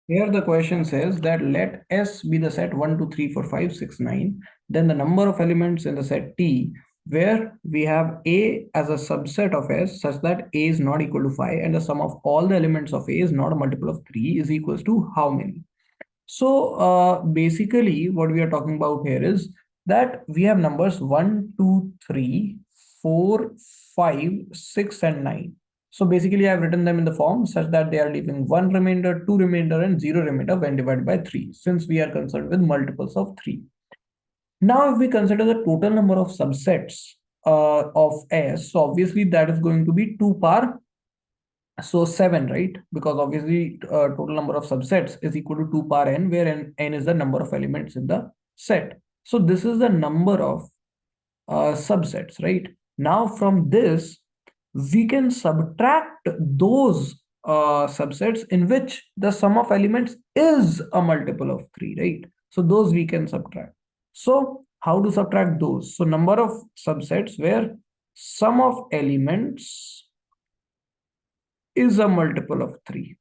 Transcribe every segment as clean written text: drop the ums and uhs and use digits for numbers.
Here the question says that let S be the set 1, 2, 3, 4, 5, 6, 9. Then the number of elements in the set T where we have A as a subset of S such that A is not equal to 5 and the sum of all the elements of A is not a multiple of 3 is equals to how many? So basically what we are talking about here is that we have numbers 1, 2, 3, 4, 5, 6, and 9. So basically I've written them in the form such that they are leaving 1 remainder, 2 remainder, and 0 remainder when divided by 3, since we are concerned with multiples of 3. Now if we consider the total number of subsets of S, so obviously that is going to be 2 power so 7, right? Because obviously total number of subsets is equal to 2 power n, where n is the number of elements in the set. So this is the number of subsets, right? Now from this, we can subtract those subsets in which the sum of elements is a multiple of 3, right? So those we can subtract. So how to subtract those? So number of subsets where sum of elements is a multiple of 3.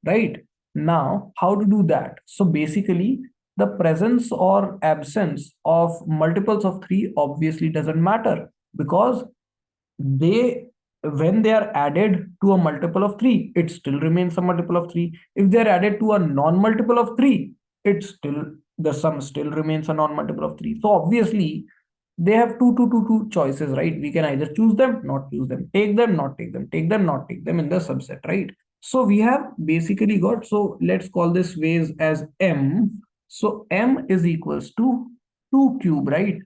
Right? Now, how to do that? So basically, the presence or absence of multiples of 3 obviously doesn't matter, because they, when they are added to a multiple of 3, it still remains a multiple of 3. If they are added to a non-multiple of 3, it's still, the sum still remains a non-multiple of 3. So obviously they have two choices, right? We can either choose them, not choose them, take them, not take them, take them, not take them in the subset, right? So we have basically got, so let's call this ways as M. So M is equals to 2 cube, right?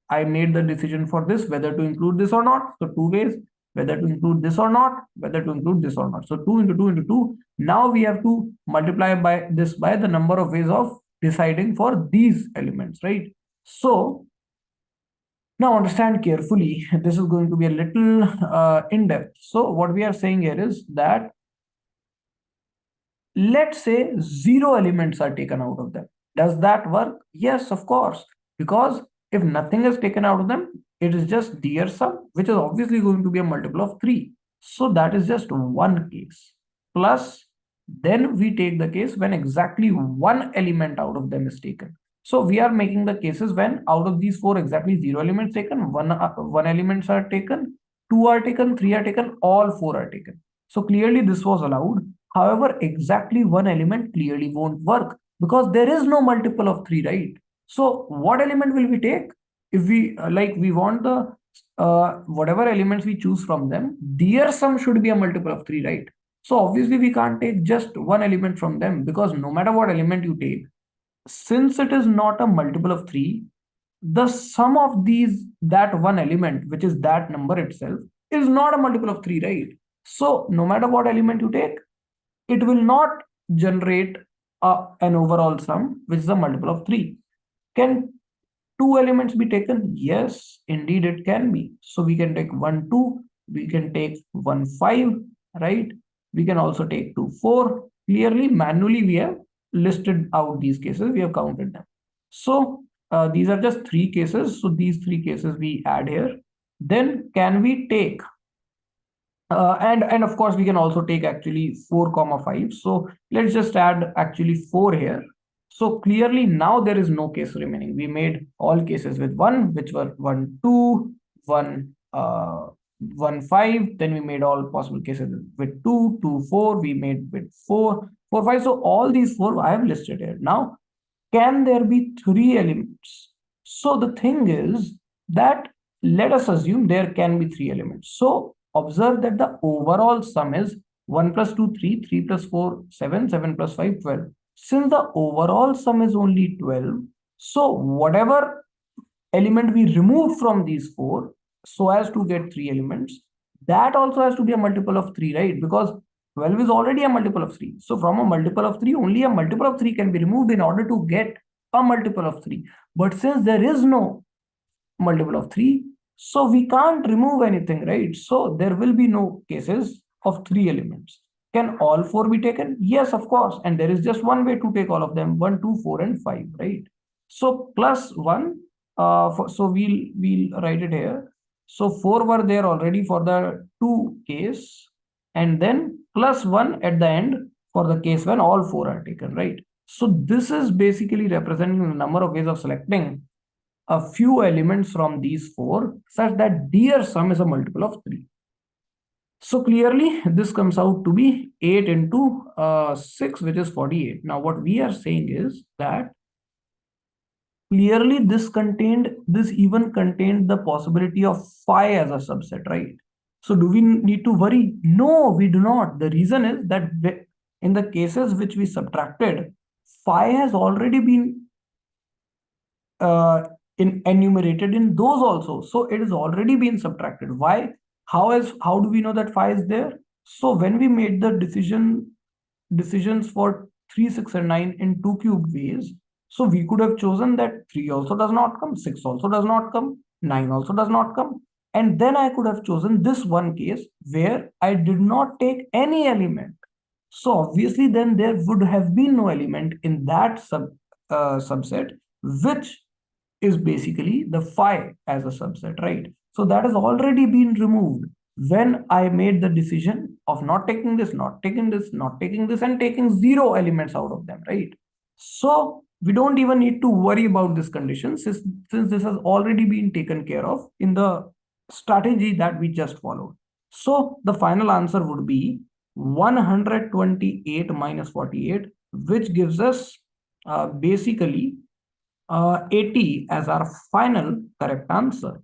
I made the decision for this, whether to include this or not. So two ways, whether to include this or not, whether to include this or not. So 2 into 2 into 2. Now we have to multiply by this by the number of ways of deciding for these elements, right? So now understand carefully, this is going to be a little in-depth. So what we are saying here is that let's say 0 elements are taken out of them. Does that work? Yes, of course. Because if nothing is taken out of them, it is just their sum, which is obviously going to be a multiple of 3. So that is just one case. Plus, then we take the case when exactly one element out of them is taken. So we are making the cases when out of these 4 exactly 0 elements taken, one elements are taken, 2 are taken, 3 are taken, all 4 are taken. So clearly this was allowed. However, exactly one element clearly won't work because there is no multiple of 3, right? So what element will we take? If we we want the whatever elements we choose from them, their sum should be a multiple of 3, right? So obviously we can't take just one element from them, because no matter what element you take, since it is not a multiple of 3, the sum of these, that one element, which is that number itself, is not a multiple of 3, right? So no matter what element you take, it will not generate an overall sum which is a multiple of 3. Can two elements be taken? Yes, indeed it can be. So we can take 1 2, we can take 1 5, right? We can also take 2 4. Clearly, manually we have listed out these cases, we have counted them. So these are just 3 cases. So these 3 cases we add here. Then can we take and of course we can also take actually 4 comma 5. So let's just add actually 4 here. So clearly now there is no case remaining. We made all cases with 1, which were 1 2 1 1 5. Then we made all possible cases with 2 2 4. We made with 4 4 5. So all these 4 I have listed here. Now can there be 3 elements? So the thing is that let us assume there can be 3 elements. So observe that the overall sum is 1 plus 2, 3, 3 plus 4, 7, 7 plus 5, 12. Since the overall sum is only 12, so whatever element we remove from these 4 so as to get 3 elements, that also has to be a multiple of 3, right? Because 12 is already a multiple of 3. So from a multiple of 3, only a multiple of 3 can be removed in order to get a multiple of 3. But since there is no multiple of 3, so we can't remove anything, right? So there will be no cases of 3 elements. Can all 4 be taken? Yes, of course. And there is just one way to take all of them: 1, 2, 4, and 5, right? So plus 1. So we'll write it here. So 4 were there already for the 2 case, and then plus 1 at the end for the case when all 4 are taken, right? So this is basically representing the number of ways of selecting a few elements from these 4 such that their sum is a multiple of 3. So clearly this comes out to be 8 into 6, which is 48. Now what we are saying is that clearly this even contained the possibility of phi as a subset, right? So do we need to worry? No, we do not. The reason is that in the cases which we subtracted, phi has already been uh, enumerated in those also. So it is already been subtracted. Why? How do we know that phi is there? So when we made the decisions for 3, 6, and 9 in 2 cube ways, so we could have chosen that 3 also does not come, 6 also does not come, 9 also does not come. And then I could have chosen this one case where I did not take any element. So obviously then there would have been no element in that subset, which is basically the phi as a subset, right? So that has already been removed when I made the decision of not taking this, not taking this, not taking this, and taking 0 elements out of them, right? So we don't even need to worry about this condition since this has already been taken care of in the strategy that we just followed. So the final answer would be 128 minus 48, which gives us basically 80 as our final correct answer.